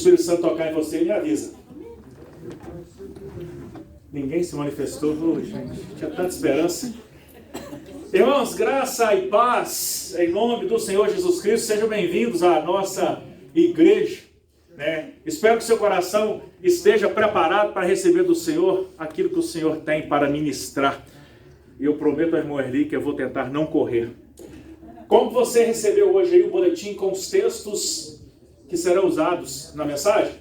Espírito Santo tocar em você, me avisa. Ninguém se manifestou hoje, gente. Tinha tanta esperança. Irmãos, graça e paz, em nome do Senhor Jesus Cristo, sejam bem-vindos à nossa igreja. Espero que seu coração esteja preparado para receber do Senhor aquilo que o Senhor tem para ministrar. E eu prometo ao irmão Erli que eu vou tentar não correr. Como você recebeu hoje aí o boletim com os textos que serão usados na mensagem,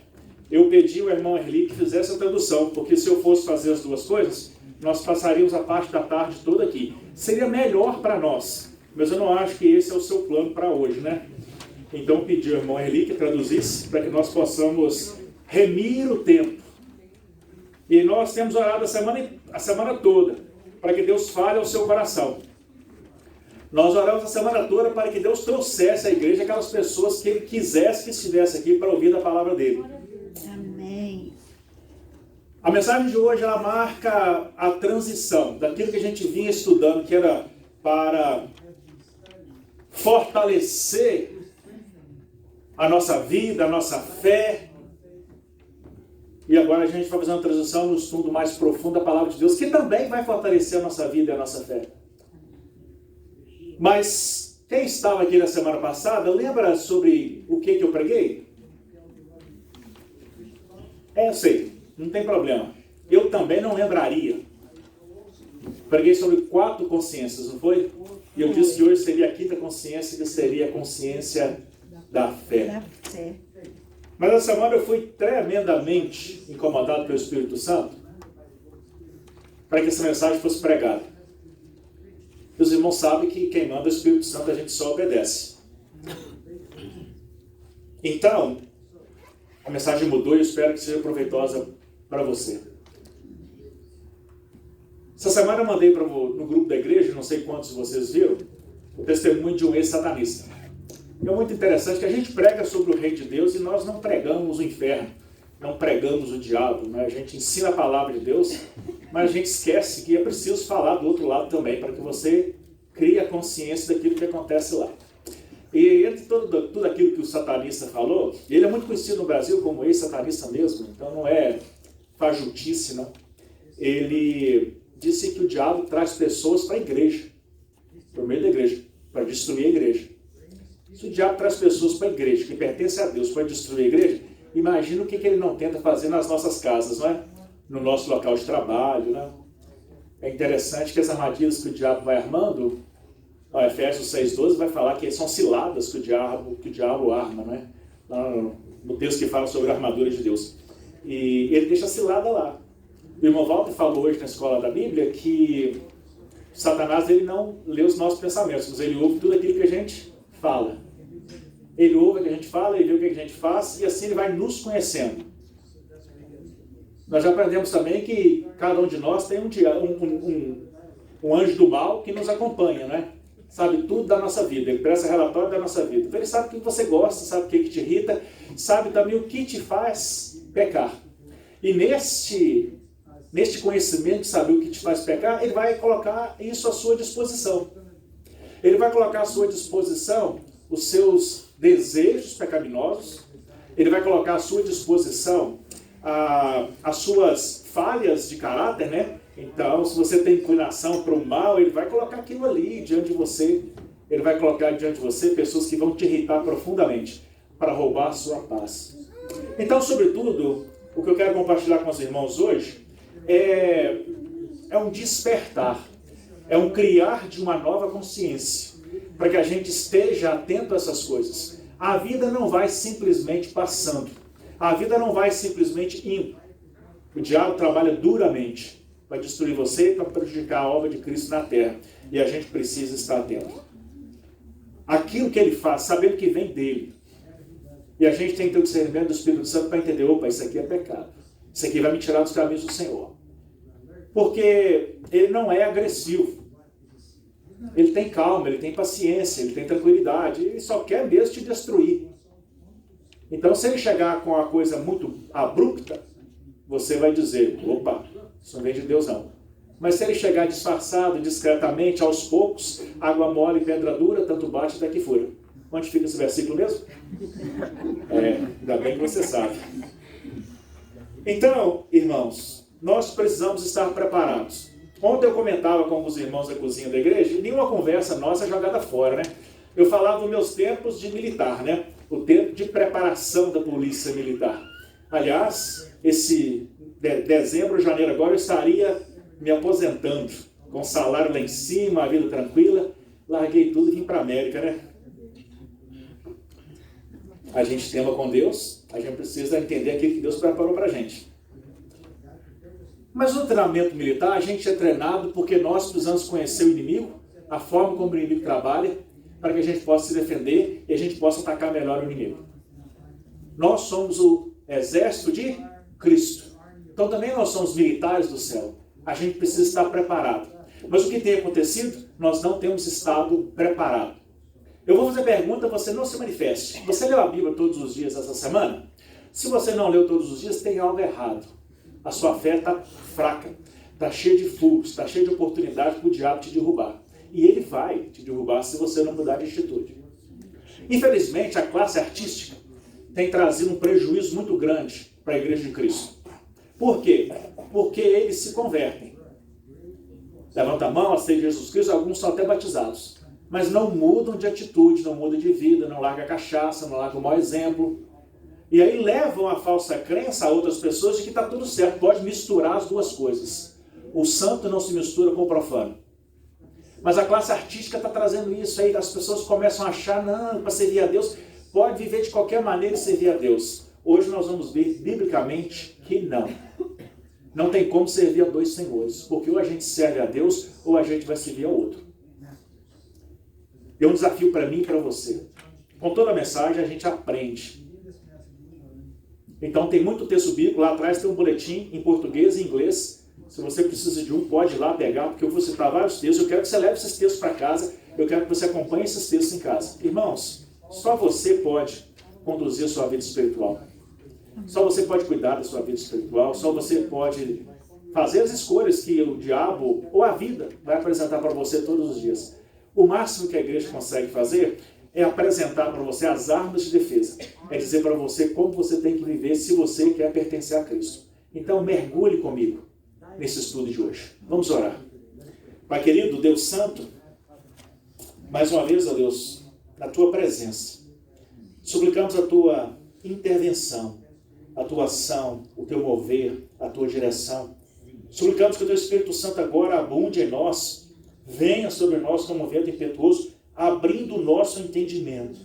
eu pedi ao irmão Erli que fizesse a tradução, porque se eu fosse fazer as duas coisas, nós passaríamos a parte da tarde toda aqui. Seria melhor para nós, mas eu não acho que esse é o seu plano para hoje, né? Então eu pedi ao irmão Erli que traduzisse para que nós possamos remir o tempo. E nós temos orado a semana toda para que Deus fale ao seu coração. Nós oramos a semana toda para que Deus trouxesse à igreja aquelas pessoas que Ele quisesse que estivesse aqui para ouvir a palavra dEle. Amém. A mensagem de hoje, ela marca a transição daquilo que a gente vinha estudando, que era para fortalecer a nossa vida, a nossa fé. E agora a gente vai fazer uma transição no estudo mais profundo da palavra de Deus, que também vai fortalecer a nossa vida e a nossa fé. Mas quem estava aqui na semana passada, lembra sobre o que eu preguei? Eu sei, não tem problema. Eu também não lembraria. Preguei sobre 4 consciências, não foi? E eu disse que hoje seria a 5ª consciência, que seria a consciência da fé. Mas essa semana eu fui tremendamente incomodado pelo Espírito Santo para que essa mensagem fosse pregada. Os irmãos sabem que quem manda é o Espírito Santo, a gente só obedece. Então, a mensagem mudou e eu espero que seja proveitosa para você. Essa semana eu mandei no grupo da igreja, não sei quantos de vocês viram, o testemunho de um ex-satanista. É muito interessante que a gente prega sobre o reino de Deus e nós não pregamos o inferno, não pregamos o diabo, né? A gente ensina a palavra de Deus, mas a gente esquece que é preciso falar do outro lado também, para que você crie a consciência daquilo que acontece lá. E entre tudo aquilo que o satanista falou, ele é muito conhecido no Brasil como ex-satanista mesmo, então não é fajutice, não. Ele disse que o diabo traz pessoas para a igreja, por meio da igreja, para destruir a igreja. Se o diabo traz pessoas para a igreja, que pertence a Deus, para destruir a igreja, imagina o que ele não tenta fazer nas nossas casas, não é? No nosso local de trabalho, né? É interessante que as armadilhas que o diabo vai armando, Efésios 6,12 vai falar que são ciladas que o diabo arma, né? No texto que fala sobre a armadura de Deus. E ele deixa a cilada lá. O irmão Walter falou hoje na escola da Bíblia que Satanás ele não lê os nossos pensamentos, mas ele ouve tudo aquilo que a gente fala. Ele ouve o que a gente fala, ele vê o que a gente faz e assim ele vai nos conhecendo. Nós já aprendemos também que cada um de nós tem um anjo do mal que nos acompanha, né? Sabe tudo da nossa vida, ele presta relatório da nossa vida. Então ele sabe o que você gosta, sabe o que te irrita, sabe também o que te faz pecar. E neste conhecimento de saber o que te faz pecar, ele vai colocar isso à sua disposição. Ele vai colocar à sua disposição os seus desejos pecaminosos, ele vai colocar à sua disposição as suas falhas de caráter, né? Então, se você tem inclinação para o mal, ele vai colocar aquilo ali diante de você. Ele vai colocar diante de você pessoas que vão te irritar profundamente para roubar a sua paz. Então, sobretudo, o que eu quero compartilhar com os irmãos hoje é um despertar, é um criar de uma nova consciência, para que a gente esteja atento a essas coisas. A vida não vai simplesmente passando, a vida não vai simplesmente indo. O diabo trabalha duramente para destruir você e para prejudicar a obra de Cristo na terra. E a gente precisa estar atento. Aquilo que ele faz, sabendo que vem dele. E a gente tem que ter o discernimento do Espírito Santo para entender, opa, isso aqui é pecado. Isso aqui vai me tirar dos caminhos do Senhor. Porque ele não é agressivo. Ele tem calma, ele tem paciência, ele tem tranquilidade. Ele só quer mesmo te destruir. Então, se ele chegar com uma coisa muito abrupta, você vai dizer, opa, isso não vem de Deus não. Mas se ele chegar disfarçado, discretamente, aos poucos, água mole e pedra dura, tanto bate até que fura. Onde fica esse versículo mesmo? Ainda bem que você sabe. Então, irmãos, nós precisamos estar preparados. Ontem eu comentava com os irmãos da cozinha da igreja, e nenhuma conversa nossa é jogada fora, né? Eu falava dos meus tempos de militar, né? O tempo de preparação da polícia militar. Aliás, esse dezembro, janeiro agora, eu estaria me aposentando, com salário lá em cima, a vida tranquila. Larguei tudo e vim para a América, né? A gente tema com Deus, a gente precisa entender aquilo que Deus preparou para a gente. Mas no treinamento militar, a gente é treinado porque nós precisamos conhecer o inimigo, a forma como o inimigo trabalha, para que a gente possa se defender e a gente possa atacar melhor o inimigo. Nós somos o exército de Cristo. Então também nós somos militares do céu. A gente precisa estar preparado. Mas o que tem acontecido? Nós não temos estado preparado. Eu vou fazer pergunta, você não se manifeste. Você leu a Bíblia todos os dias essa semana? Se você não leu todos os dias, tem algo errado. A sua fé está fraca, está cheia de fugos, está cheia de oportunidades para o diabo te derrubar. E ele vai te derrubar se você não mudar de atitude. Infelizmente, a classe artística tem trazido um prejuízo muito grande para a Igreja de Cristo. Por quê? Porque eles se convertem. Levanta a mão, aceita Jesus Cristo, alguns são até batizados. Mas não mudam de atitude, não mudam de vida, não largam a cachaça, não largam o mau exemplo. E aí levam a falsa crença a outras pessoas de que está tudo certo, pode misturar as duas coisas. O santo não se mistura com o profano. Mas a classe artística está trazendo isso aí, as pessoas começam a achar, não, para servir a Deus, pode viver de qualquer maneira e servir a Deus. Hoje nós vamos ver, biblicamente, que não. Não tem como servir a dois senhores, porque ou a gente serve a Deus, ou a gente vai servir ao outro. É um desafio para mim e para você. Com toda a mensagem a gente aprende. Então tem muito texto bíblico, lá atrás tem um boletim em português e inglês. Se você precisa de um, pode ir lá pegar, porque eu vou citar vários textos. Eu quero que você leve esses textos para casa, eu quero que você acompanhe esses textos em casa. Irmãos, só você pode conduzir a sua vida espiritual. Só você pode cuidar da sua vida espiritual, só você pode fazer as escolhas que o diabo ou a vida vai apresentar para você todos os dias. O máximo que a igreja consegue fazer é apresentar para você as armas de defesa. É dizer para você como você tem que viver se você quer pertencer a Cristo. Então mergulhe comigo nesse estudo de hoje. Vamos orar. Pai querido, Deus Santo, mais uma vez, ó Deus, na Tua presença, suplicamos a Tua intervenção, a Tua ação, o Teu mover, a Tua direção. Suplicamos que o Teu Espírito Santo agora abunde em nós, venha sobre nós como um vento impetuoso, abrindo o nosso entendimento.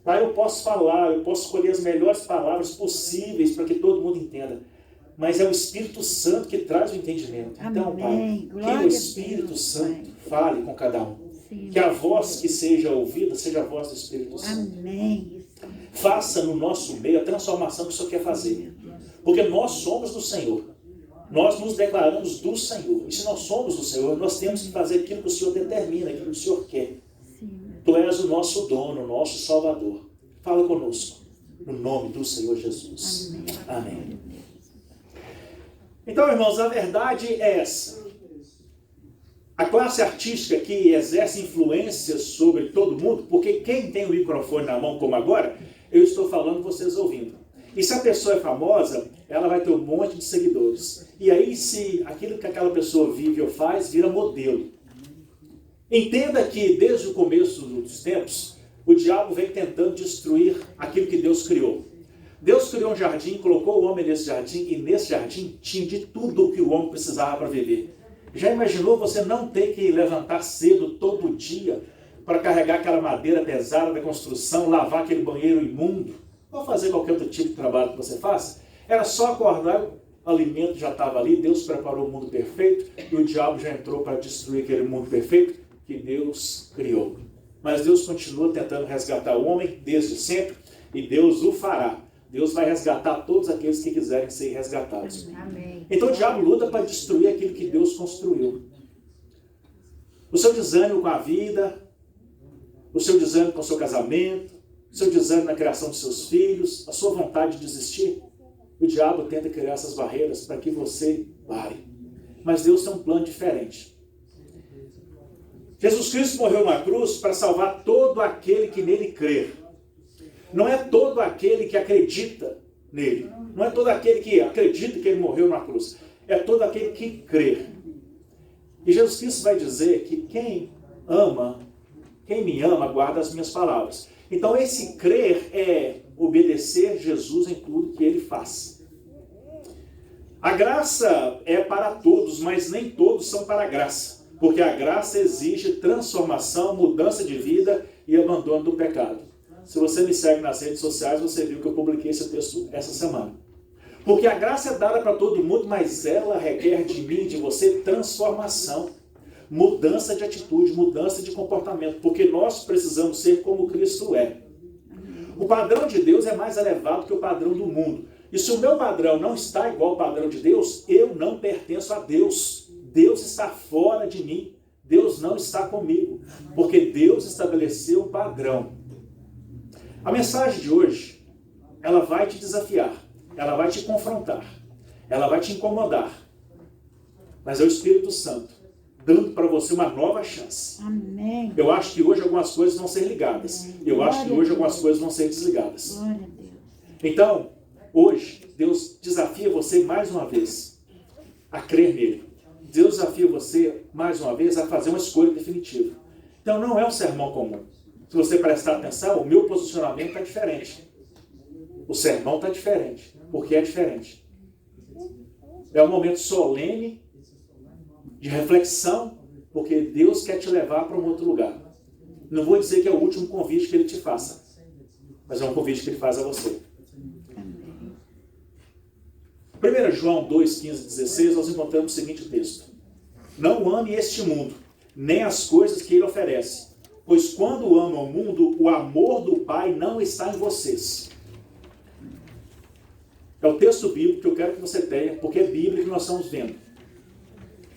Pai, eu posso falar, eu posso escolher as melhores palavras possíveis para que todo mundo entenda. Mas é o Espírito Santo que traz o entendimento. Então, Pai, que o Espírito Santo fale com cada um. Sim, que a voz que seja ouvida seja a voz do Espírito Santo. Amém. Faça no nosso meio a transformação que o Senhor quer fazer. Porque nós somos do Senhor. Nós nos declaramos do Senhor. E se nós somos do Senhor, nós temos que fazer aquilo que o Senhor determina, aquilo que o Senhor quer. Sim. Tu és o nosso dono, o nosso Salvador. Fala conosco. No nome do Senhor Jesus. Amém. Amém. Então, irmãos, a verdade é essa. A classe artística que exerce influência sobre todo mundo, porque quem tem o microfone na mão como agora, eu estou falando, vocês ouvindo. E se a pessoa é famosa, ela vai ter um monte de seguidores. E aí, se aquilo que aquela pessoa vive ou faz, vira modelo. Entenda que, desde o começo dos tempos, o diabo vem tentando destruir aquilo que Deus criou. Deus criou um jardim, colocou o homem nesse jardim, e nesse jardim tinha de tudo o que o homem precisava para viver. Já imaginou você não ter que levantar cedo todo dia para carregar aquela madeira pesada da construção, lavar aquele banheiro imundo, ou fazer qualquer outro tipo de trabalho que você faça? Era só acordar, o alimento já estava ali, Deus preparou o mundo perfeito, e o diabo já entrou para destruir aquele mundo perfeito que Deus criou. Mas Deus continua tentando resgatar o homem desde sempre, e Deus o fará. Deus vai resgatar todos aqueles que quiserem ser resgatados. Amém. Então o diabo luta para destruir aquilo que Deus construiu. O seu desânimo com a vida, o seu desânimo com o seu casamento, o seu desânimo na criação dos seus filhos, a sua vontade de desistir, o diabo tenta criar essas barreiras para que você pare. Mas Deus tem um plano diferente. Jesus Cristo morreu na cruz para salvar todo aquele que nele crer. Não é todo aquele que acredita nele. Não é todo aquele que acredita que ele morreu na cruz. É todo aquele que crê. E Jesus Cristo vai dizer que quem me ama, guarda as minhas palavras. Então esse crer é obedecer Jesus em tudo que ele faz. A graça é para todos, mas nem todos são para a graça. Porque a graça exige transformação, mudança de vida e abandono do pecado. Se você me segue nas redes sociais, você viu que eu publiquei esse texto essa semana. Porque a graça é dada para todo mundo, mas ela requer de mim, de você, transformação. Mudança de atitude, mudança de comportamento. Porque nós precisamos ser como Cristo é. O padrão de Deus é mais elevado que o padrão do mundo. E se o meu padrão não está igual ao padrão de Deus, eu não pertenço a Deus. Deus está fora de mim. Deus não está comigo. Porque Deus estabeleceu um padrão. A mensagem de hoje, ela vai te desafiar. Ela vai te confrontar. Ela vai te incomodar. Mas é o Espírito Santo dando para você uma nova chance. Amém. Eu acho que hoje algumas coisas vão ser ligadas. Amém. Eu acho que hoje algumas coisas vão ser desligadas. Glória a Deus. Então, hoje, Deus desafia você mais uma vez a crer nele. Deus desafia você mais uma vez a fazer uma escolha definitiva. Então não é um sermão comum. Se você prestar atenção, o meu posicionamento está diferente. O sermão está diferente. Porque é diferente. É um momento solene, de reflexão, porque Deus quer te levar para um outro lugar. Não vou dizer que é o último convite que ele te faça, mas é um convite que ele faz a você. 1 João 2, 15 e 16, nós encontramos o seguinte texto. Não ame este mundo, nem as coisas que ele oferece, pois quando amam o mundo, o amor do Pai não está em vocês. É o texto bíblico que eu quero que você tenha, porque é Bíblia que nós estamos vendo.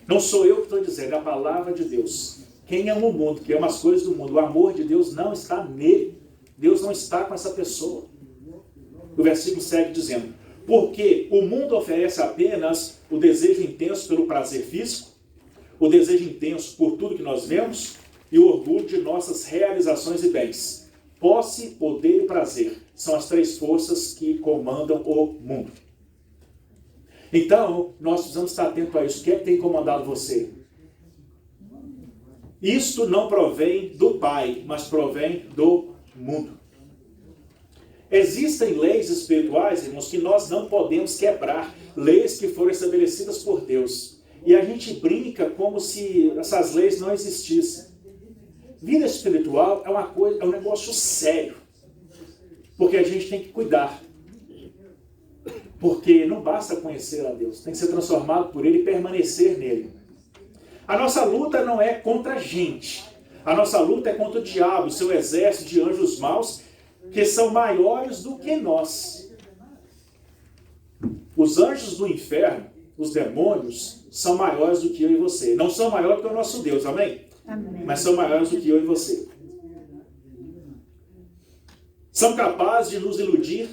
Não sou eu que estou dizendo, é a palavra de Deus. Quem ama o mundo, que ama as coisas do mundo, o amor de Deus não está nele. Deus não está com essa pessoa. O versículo segue dizendo, porque o mundo oferece apenas o desejo intenso pelo prazer físico, o desejo intenso por tudo que nós vemos e o orgulho de nossas realizações e bens. Posse, poder e prazer são as três forças que comandam o mundo. Então, nós precisamos estar atentos a isso. O que é que tem comandado você? Isto não provém do Pai, mas provém do mundo. Existem leis espirituais, irmãos, que nós não podemos quebrar. Leis que foram estabelecidas por Deus. E a gente brinca como se essas leis não existissem. Vida espiritual é um negócio sério. Porque a gente tem que cuidar. Porque não basta conhecer a Deus, tem que ser transformado por Ele e permanecer nele. A nossa luta não é contra a gente. A nossa luta é contra o diabo, o seu exército de anjos maus, que são maiores do que nós. Os anjos do inferno, os demônios, são maiores do que eu e você. Não são maiores do que o nosso Deus, amém? Amém. Mas são maiores do que eu e você. São capazes de nos iludir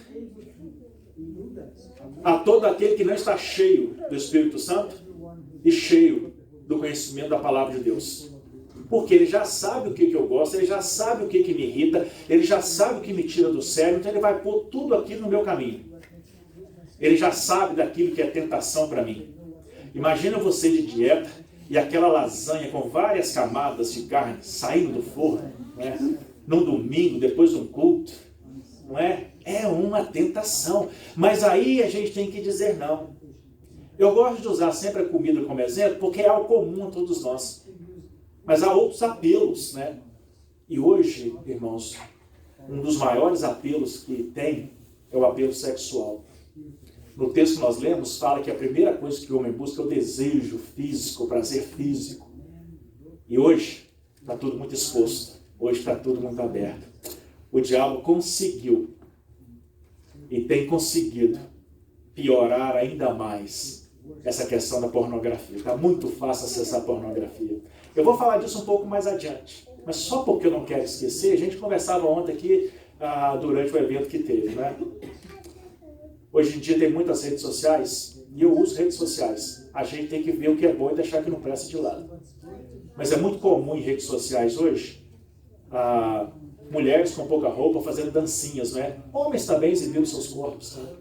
a todo aquele que não está cheio do Espírito Santo e cheio do conhecimento da palavra de Deus. Porque ele já sabe o que eu gosto, ele já sabe o que me irrita, ele já sabe o que me tira do sério, então ele vai pôr tudo aquilo no meu caminho. Ele já sabe daquilo que é tentação para mim. Imagina você de dieta e aquela lasanha com várias camadas de carne saindo do forno, né? Num domingo, depois de um culto, não é? É uma tentação. Mas aí a gente tem que dizer não. Eu gosto de usar sempre a comida como exemplo, porque é algo comum a todos nós. Mas há outros apelos, né? E hoje, irmãos, um dos maiores apelos que tem é o apelo sexual. No texto que nós lemos, fala que a primeira coisa que o homem busca é o desejo físico, o prazer físico. E hoje está tudo muito exposto. Hoje está tudo muito aberto. O diabo conseguiu e tem conseguido piorar ainda mais essa questão da pornografia. Está muito fácil acessar a pornografia. Eu vou falar disso um pouco mais adiante. Mas só porque eu não quero esquecer, a gente conversava ontem aqui durante o evento que teve, né? Hoje em dia tem muitas redes sociais, e eu uso redes sociais. A gente tem que ver o que é bom e deixar o que não presta de lado. Mas é muito comum em redes sociais hoje, mulheres com pouca roupa fazendo dancinhas, né? Homens também exibindo seus corpos. Né?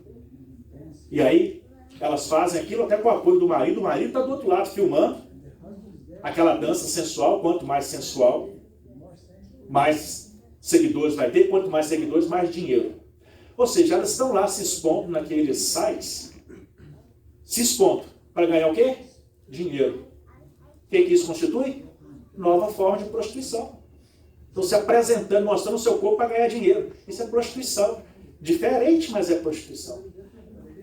E aí, elas fazem aquilo até com o apoio do marido está do outro lado filmando aquela dança sensual. Quanto mais sensual, mais seguidores vai ter, quanto mais seguidores, mais dinheiro. Ou seja, elas estão lá se expondo naqueles sites, se expondo para ganhar o quê? Dinheiro. O que isso constitui? Nova forma de prostituição. Estão se apresentando, mostrando o seu corpo para ganhar dinheiro. Isso é prostituição. Diferente, mas é prostituição.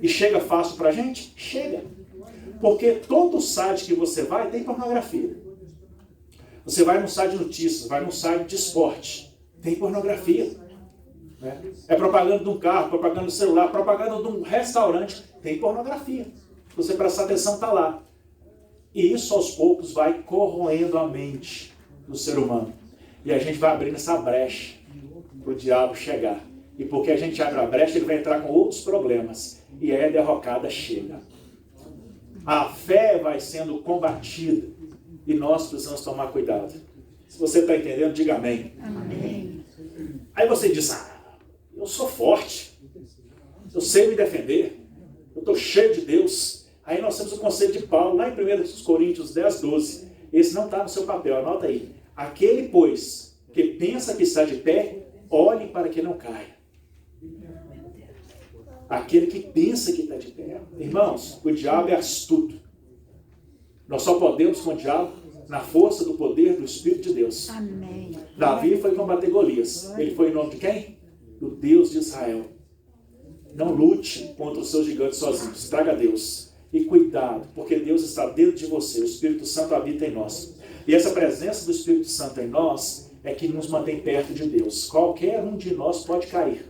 E chega fácil para a gente? Chega. Porque todo site que você vai tem pornografia. Você vai num site de notícias, vai num site de esporte, tem pornografia. Né? É propaganda de um carro, propaganda do celular, propaganda de um restaurante, tem pornografia. Se você prestar atenção, está lá. E isso aos poucos vai corroendo a mente do ser humano. E a gente vai abrindo essa brecha para o diabo chegar. E porque a gente abre a brecha, ele vai entrar com outros problemas. E aí a derrocada chega. A fé vai sendo combatida. E nós precisamos tomar cuidado. Se você está entendendo, diga amém. Amém. Aí você diz, eu sou forte. Eu sei me defender. Eu estou cheio de Deus. Aí nós temos o conselho de Paulo, lá em 1 Coríntios 10, 12. Esse não está no seu papel, anota aí. Aquele, pois, que pensa que está de pé, olhe para que não caia. Aquele que pensa que está de pé. Irmãos, o diabo é astuto. Nós só podemos com o diabo na força do poder do Espírito de Deus. Amém. Davi foi combater Golias. Ele foi em nome de quem? Do Deus de Israel. Não lute contra os seus gigantes sozinhos. Traga a Deus. E cuidado, porque Deus está dentro de você. O Espírito Santo habita em nós. E essa presença do Espírito Santo em nós é que nos mantém perto de Deus. Qualquer um de nós pode cair.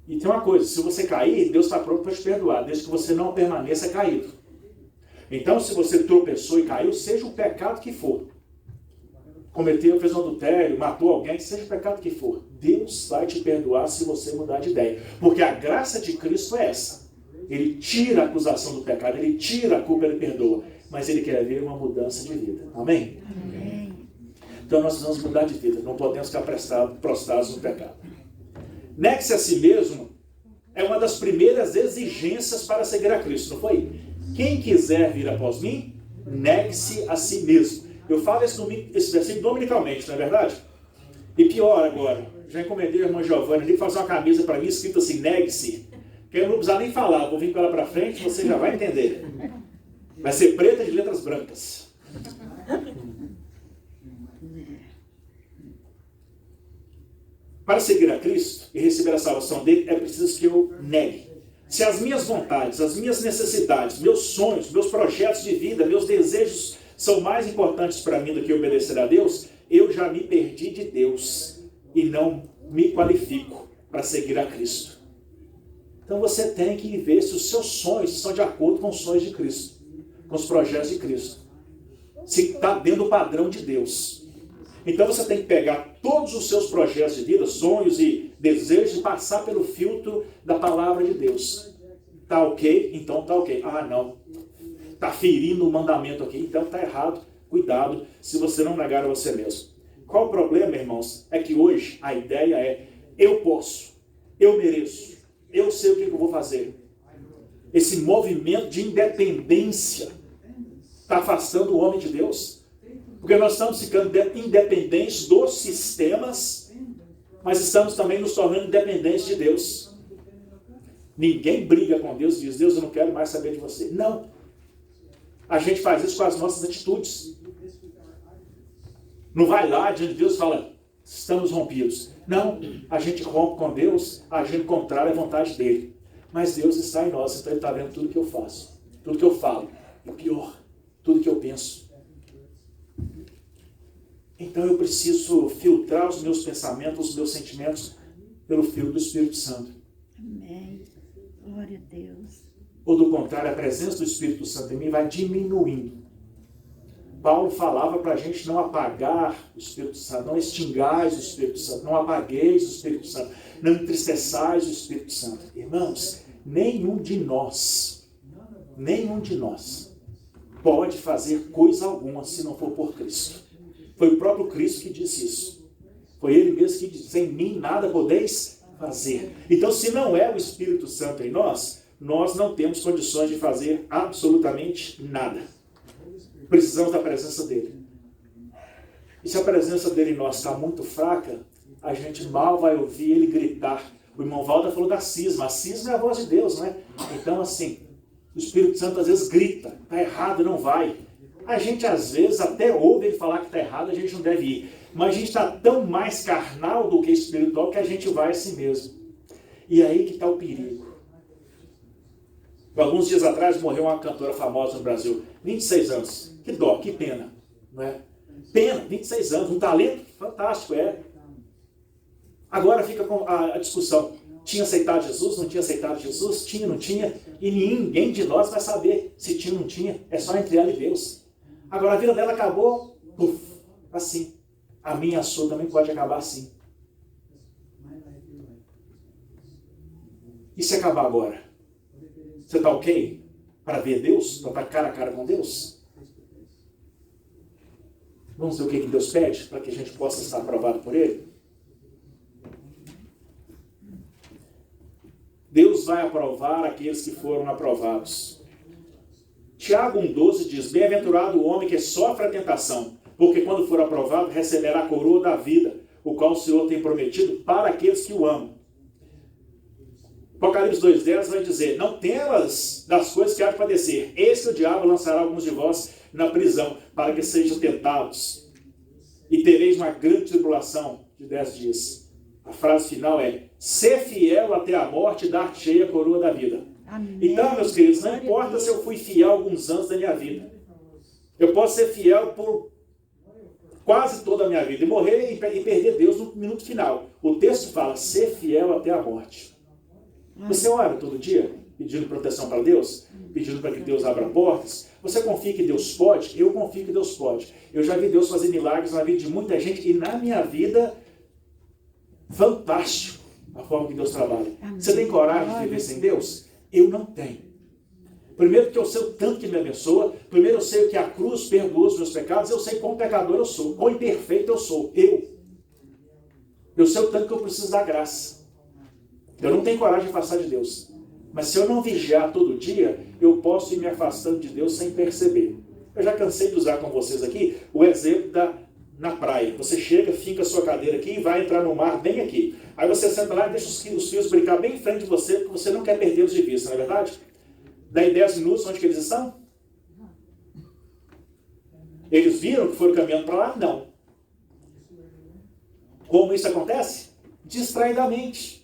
E tem uma coisa, se você cair, Deus está pronto para te perdoar, desde que você não permaneça caído. Então, se você tropeçou e caiu, seja o pecado que for. Cometeu, fez um adultério, matou alguém, seja o pecado que for. Deus vai te perdoar se você mudar de ideia. Porque a graça de Cristo é essa. Ele tira a acusação do pecado, ele tira a culpa, ele perdoa. Mas ele quer ver uma mudança de vida. Amém? Amém. Então nós precisamos mudar de vida. Não podemos ficar prostrados no pecado. Negue-se a si mesmo é uma das primeiras exigências para seguir a Cristo, não foi? Quem quiser vir após mim, negue-se a si mesmo. Eu falo esse versículo dominicalmente, não é verdade? E pior agora, já encomendei a irmã Giovana ali fazer uma camisa para mim escrito assim, negue-se. Que eu não vou precisar nem falar, vou vir com ela para frente, você já vai entender. Vai ser preta de letras brancas. Para seguir a Cristo e receber a salvação dele, é preciso que eu negue. Se as minhas vontades, as minhas necessidades, meus sonhos, meus projetos de vida, meus desejos são mais importantes para mim do que obedecer a Deus, eu já me perdi de Deus e não me qualifico para seguir a Cristo. Então você tem que ver se os seus sonhos estão de acordo com os sonhos de Cristo, com os projetos de Cristo. Se está dentro do padrão de Deus. Então você tem que pegar todos os seus projetos de vida, sonhos e desejos e passar pelo filtro da palavra de Deus. Tá ok? Então tá ok. Ah, não. Tá ferindo o mandamento aqui, então tá errado. Cuidado se você não negar a você mesmo. Qual o problema, irmãos? É que hoje a ideia é, eu posso, eu mereço, eu sei o que eu vou fazer. Esse movimento de independência está afastando o homem de Deus. Porque nós estamos ficando independentes dos sistemas, mas estamos também nos tornando independentes de Deus. Ninguém briga com Deus e diz, Deus, eu não quero mais saber de você. Não. A gente faz isso com as nossas atitudes. Não vai lá diante de Deus e fala, estamos rompidos. Não, a gente rompe com Deus, agindo contrário à vontade dele. Mas Deus está em nós, então ele está vendo tudo que eu faço, tudo que eu falo. E o pior, tudo que eu penso. Então eu preciso filtrar os meus pensamentos, os meus sentimentos pelo filtro do Espírito Santo. Amém. Glória a Deus. Ou do contrário, a presença do Espírito Santo em mim vai diminuindo. Paulo falava para a gente não apagar o Espírito Santo, não extingais o Espírito Santo, não apagueis o Espírito Santo, não entristeçais o Espírito Santo. Irmãos, nenhum de nós pode fazer coisa alguma se não for por Cristo. Foi o próprio Cristo que disse isso. Foi Ele mesmo que disse, sem mim nada podeis fazer. Então, se não é o Espírito Santo em nós, nós não temos condições de fazer absolutamente nada. Precisamos da presença dele. E se a presença dele em nós está muito fraca, a gente mal vai ouvir ele gritar. O irmão Valda falou da cisma. A cisma é a voz de Deus, não é? Então, assim, o Espírito Santo às vezes grita. Está errado, não vai. A gente às vezes até ouve ele falar que está errado, a gente não deve ir. Mas a gente está tão mais carnal do que espiritual que a gente vai assim mesmo. E aí que está o perigo. Alguns dias atrás morreu uma cantora famosa no Brasil, 26 anos. Que dó, que pena, não é? Pena, 26 anos, um talento fantástico, é. Agora fica com a discussão. Tinha aceitado Jesus, não tinha aceitado Jesus? Tinha, não tinha? E ninguém de nós vai saber se tinha ou não tinha. É só entre ela e Deus. Agora a vida dela acabou, puf, assim. A minha e a sua também pode acabar assim. E se acabar agora? Você está ok para ver Deus? Para estar cara a cara com Deus? Vamos ver o que Deus pede para que a gente possa estar aprovado por Ele? Deus vai aprovar aqueles que foram aprovados. Tiago 1,12 diz, bem-aventurado o homem que sofre a tentação, porque quando for aprovado receberá a coroa da vida, o qual o Senhor tem prometido para aqueles que o amam. Apocalipse 2,10 vai dizer, não temas das coisas que há de padecer, eis que o diabo lançará alguns de vós na prisão, para que sejam tentados, e tereis uma grande tribulação de 10 dias. A frase final é, ser fiel até a morte e dar-te a coroa da vida. Amém. Então, meus queridos, não importa se eu fui fiel alguns anos da minha vida. Eu posso ser fiel por quase toda a minha vida e morrer e perder Deus no minuto final. O texto fala, ser fiel até a morte. Você ora todo dia pedindo proteção para Deus? Pedindo para que Deus abra portas? Você confia que Deus pode? Eu confio que Deus pode. Eu já vi Deus fazer milagres na vida de muita gente e na minha vida, fantástico a forma que Deus trabalha. Você tem coragem de viver sem Deus? Eu não tenho. Primeiro porque eu sei o tanto que Ele me abençoa. Primeiro eu sei que a cruz perdoou os meus pecados. Eu sei quão pecador eu sou. Quão imperfeito eu sou. Eu sei o tanto que eu preciso da graça. Eu não tenho coragem de afastar de Deus. Mas se eu não vigiar todo dia, eu posso ir me afastando de Deus sem perceber. Eu já cansei de usar com vocês aqui o exemplo na praia. Você chega, finca a sua cadeira aqui e vai entrar no mar bem aqui. Aí você senta lá e deixa os fios brincar bem em frente de você, porque você não quer perdê-los de vista, não é verdade? Daí 10 minutos, onde que eles estão? Eles viram que foram caminhando para lá? Não. Como isso acontece? Distraidamente.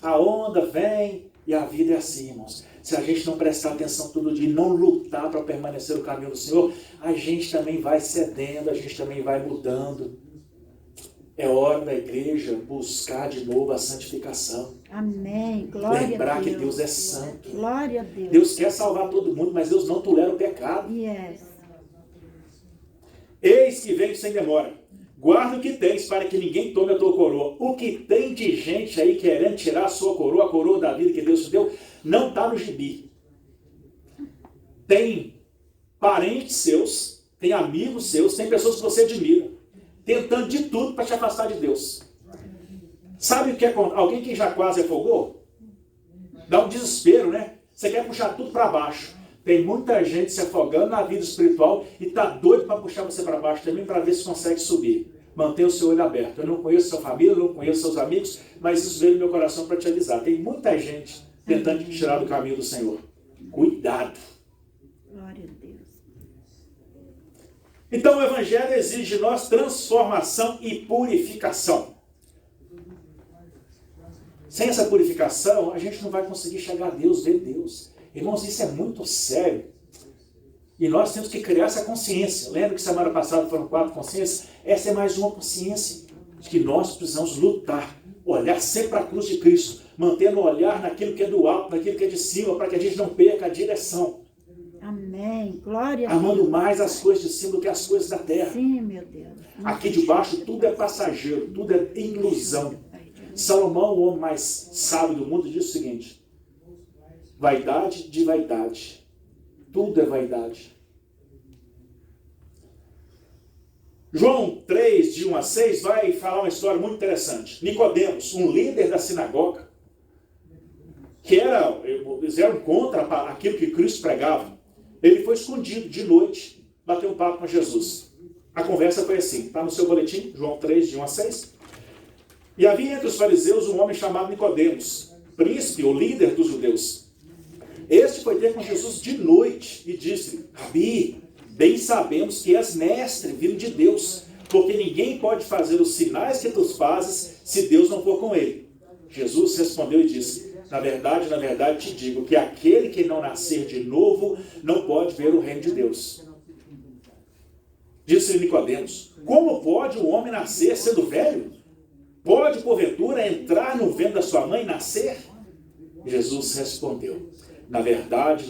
A onda vem e a vida é assim, irmãos. Se a gente não prestar atenção todo dia e não lutar para permanecer no caminho do Senhor, a gente também vai cedendo, a gente também vai mudando. É hora da igreja buscar de novo a santificação. Amém. Glória a Deus. Lembrar que Deus é santo. Glória a Deus. Deus quer salvar todo mundo, mas Deus não tolera o pecado. Yes. Eis que venho sem demora. Guarda o que tens para que ninguém tome a tua coroa. O que tem de gente aí querendo tirar a sua coroa, a coroa da vida que Deus te deu, não está no gibi. Tem parentes seus, tem amigos seus, tem pessoas que você admira, tentando de tudo para te afastar de Deus. Sabe o que é alguém que já quase afogou? Dá um desespero, né? Você quer puxar tudo para baixo. Tem muita gente se afogando na vida espiritual e está doido para puxar você para baixo também para ver se consegue subir. Mantenha o seu olho aberto. Eu não conheço sua família, eu não conheço seus amigos, mas isso veio no meu coração para te avisar. Tem muita gente tentando te tirar do caminho do Senhor. Cuidado. Glória a Deus. Então o Evangelho exige de nós transformação e purificação. Sem essa purificação, a gente não vai conseguir chegar a Deus, ver Deus. Irmãos, isso é muito sério. E nós temos que criar essa consciência. Lembra que semana passada foram 4 consciências? Essa é mais uma consciência de que nós precisamos lutar, olhar sempre para a cruz de Cristo, mantendo o olhar naquilo que é do alto, naquilo que é de cima, para que a gente não perca a direção. Amém. Glória a Amando Deus. mais as coisas de cima do que as coisas da terra. Sim, meu Deus. Aqui de baixo tudo é passageiro, tudo é ilusão. Salomão, o homem mais sábio do mundo, diz o seguinte: vaidade de vaidade. Tudo é vaidade. João 3, de 1 a 6, vai falar uma história muito interessante. Nicodemos, um líder da sinagoga, eles eram contra aquilo que Cristo pregava. Ele foi escondido de noite, bateu um papo com Jesus. A conversa foi assim, está no seu boletim, João 3, de 1 a 6. E havia entre os fariseus um homem chamado Nicodemos, príncipe ou líder dos judeus. Este foi ter com Jesus de noite e disse: Rabi, bem sabemos que és mestre, vindo de Deus, porque ninguém pode fazer os sinais que tu fazes se Deus não for com ele. Jesus respondeu e disse: na verdade, te digo que aquele que não nascer de novo não pode ver o reino de Deus. Disse Nicodemos: como pode o homem nascer sendo velho? Pode, porventura, entrar no ventre da sua mãe e nascer? Jesus respondeu: na verdade,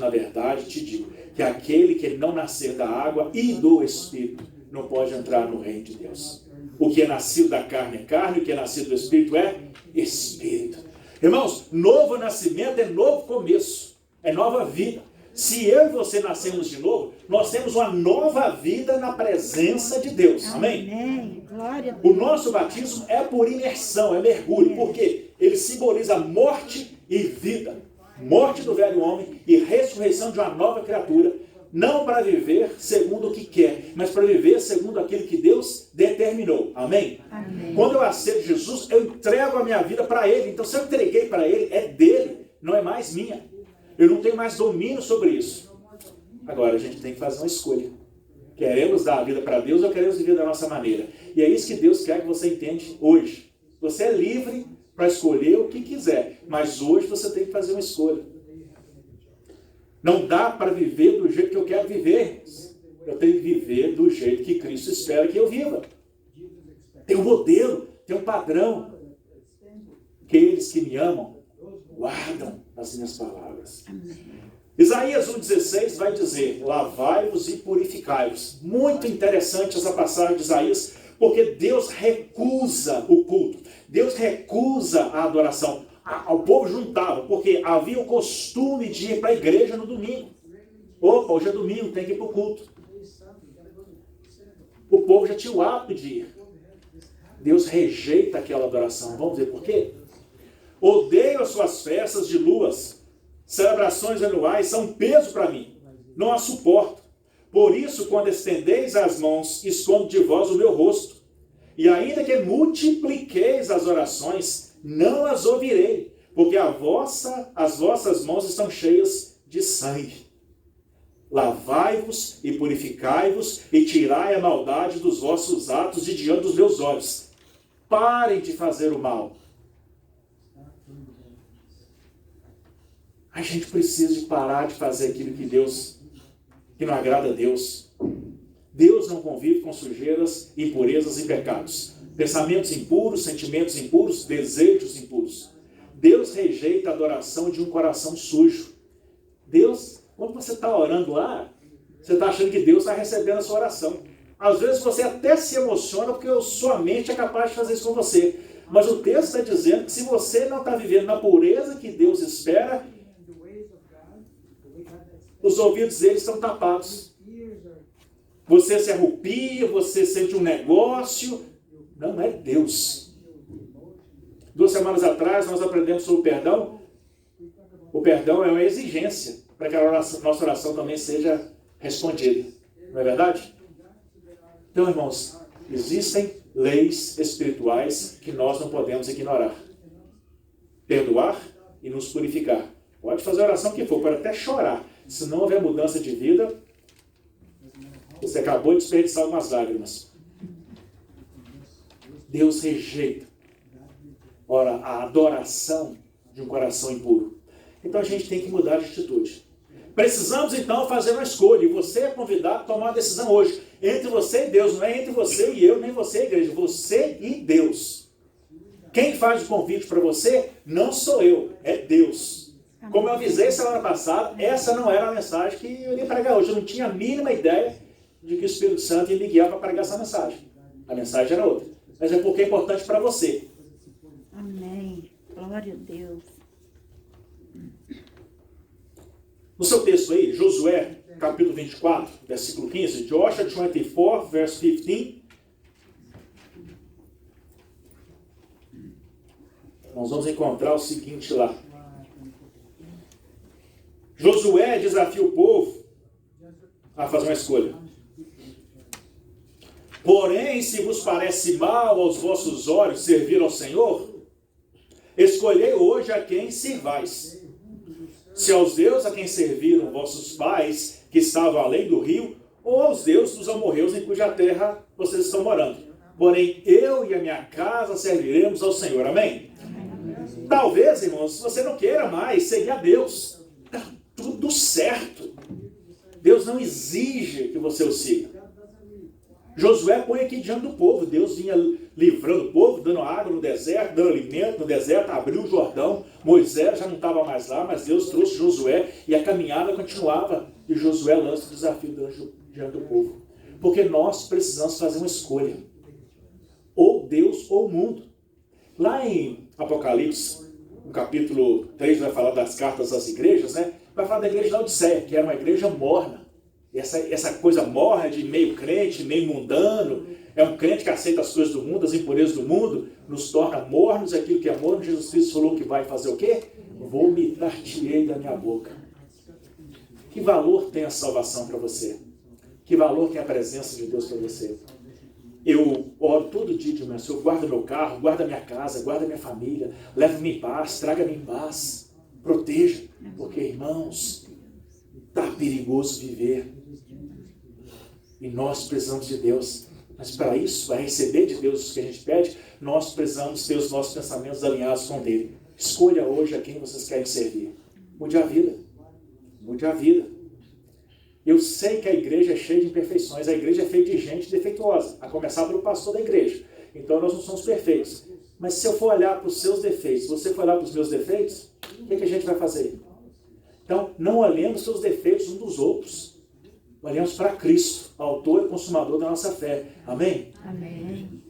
te digo que aquele que não nascer da água e do Espírito não pode entrar no reino de Deus. O que é nascido da carne é carne, o que é nascido do Espírito é Espírito. Irmãos, novo nascimento é novo começo, é nova vida. Se eu e você nascemos de novo, nós temos uma nova vida na presença de Deus. Amém? Amém. Glória a O Deus. nosso batismo é por imersão, é mergulho, porque ele simboliza morte e vida. Morte do velho homem e ressurreição de uma nova criatura, não para viver segundo o que quer, mas para viver segundo aquilo que Deus determinou. Amém? Amém. Quando eu aceito Jesus, eu entrego a minha vida para Ele. Então, se eu entreguei para Ele, é dele, não é mais minha. Eu não tenho mais domínio sobre isso. Agora, a gente tem que fazer uma escolha. Queremos dar a vida para Deus ou queremos viver da nossa maneira? E é isso que Deus quer que você entende hoje. Você é livre para escolher o que quiser, mas hoje você tem que fazer uma escolha. Não dá para viver do jeito que eu quero viver. Eu tenho que viver do jeito que Cristo espera que eu viva. Tem um modelo, tem um padrão. Aqueles que me amam, guardam as minhas palavras. Amém. Isaías 1,16 vai dizer: lavai-vos e purificai-vos. Muito interessante essa passagem de Isaías, porque Deus recusa o culto. Deus recusa a adoração. O povo juntava, porque havia o costume de ir para a igreja no domingo. Opa, hoje é domingo, tem que ir para o culto. O povo já tinha o hábito de ir. Deus rejeita aquela adoração. Vamos ver por quê? Odeio as suas festas de luas. Celebrações anuais são um peso para mim. Não as suporto. Por isso, quando estendeis as mãos, escondo de vós o meu rosto. E ainda que multipliqueis as orações, não as ouvirei, porque as vossas mãos estão cheias de sangue. Lavai-vos e purificai-vos e tirai a maldade dos vossos atos de diante dos meus olhos. Parem de fazer o mal. A gente precisa de parar de fazer aquilo que não agrada a Deus. Deus não convive com sujeiras, impurezas e pecados. Pensamentos impuros, sentimentos impuros, desejos impuros. Deus rejeita a adoração de um coração sujo. Deus, quando você está orando lá, você está achando que Deus está recebendo a sua oração. Às vezes você até se emociona porque sua mente é capaz de fazer isso com você. Mas o texto está dizendo que se você não está vivendo na pureza que Deus espera, os ouvidos deles estão tapados. Você se arrepia, você sente um negócio. Não é Deus. 2 semanas atrás nós aprendemos sobre o perdão. O perdão é uma exigência para que a nossa oração também seja respondida. Não é verdade? Então, irmãos, existem leis espirituais que nós não podemos ignorar. Perdoar e nos purificar. Pode fazer a oração que for, pode até chorar. Se não houver mudança de vida, você acabou de desperdiçar algumas lágrimas. Deus rejeita, ora, a adoração de um coração impuro. Então a gente tem que mudar de atitude. Precisamos então fazer uma escolha. E você é convidado a tomar uma decisão hoje. Entre você e Deus. Não é entre você e eu, nem você e a igreja. Você e Deus. Quem faz o convite para você não sou eu, é Deus. Como eu avisei semana passada, essa não era a mensagem que eu ia pregar hoje. Eu não tinha a mínima ideia de que o Espírito Santo ia me guiar para pregar essa mensagem. A mensagem era outra. Mas é porque é importante para você. Amém. Glória a Deus. No seu texto aí, Josué, capítulo 24, versículo 15, Joshua 24, verse 15. Nós vamos encontrar o seguinte lá. Josué desafia o povo a fazer uma escolha. Porém, se vos parece mal aos vossos olhos servir ao Senhor, escolhei hoje a quem servais. Se aos deuses a quem serviram vossos pais, que estavam além do rio, ou aos deuses dos amorreus em cuja terra vocês estão morando. Porém, eu e a minha casa serviremos ao Senhor. Amém? Talvez, irmãos, você não queira mais seguir a Deus. Está tudo certo. Deus não exige que você o siga. Josué põe aqui diante do povo. Deus vinha livrando o povo, dando água no deserto, dando alimento no deserto, abriu o Jordão. Moisés já não estava mais lá, mas Deus trouxe Josué e a caminhada continuava. E Josué lança o desafio diante do povo. Porque nós precisamos fazer uma escolha. Ou Deus ou o mundo. Lá em Apocalipse, no capítulo 3, vai falar das cartas às igrejas, né? Vai falar da igreja de Laodiceia, que era uma igreja morna. Essa coisa morna de meio crente, meio mundano, é um crente que aceita as coisas do mundo, as impurezas do mundo, nos torna mornos, aquilo que é morno. Jesus Cristo falou que vai fazer o quê? Vomitar-te-ei da minha boca. Que valor tem a salvação para você? Que valor tem a presença de Deus para você? Eu oro todo dia de manhã, Senhor, guarda meu carro, guarda minha casa, guarda minha família, leva-me em paz, traga-me em paz, proteja, porque, irmãos, está perigoso viver. E nós precisamos de Deus. Mas para isso, para receber de Deus o que a gente pede, nós precisamos ter os nossos pensamentos alinhados com dele. Escolha hoje a quem vocês querem servir. Mude a vida. Mude a vida. Eu sei que a igreja é cheia de imperfeições. A igreja é feita de gente defeituosa, a começar pelo pastor da igreja. Então nós não somos perfeitos. Mas se eu for olhar para os seus defeitos, se você for olhar para os meus defeitos, o que a gente vai fazer? Então, não olhemos seus defeitos uns dos outros. Olhemos para Cristo, autor e consumador da nossa fé. Amém? Amém.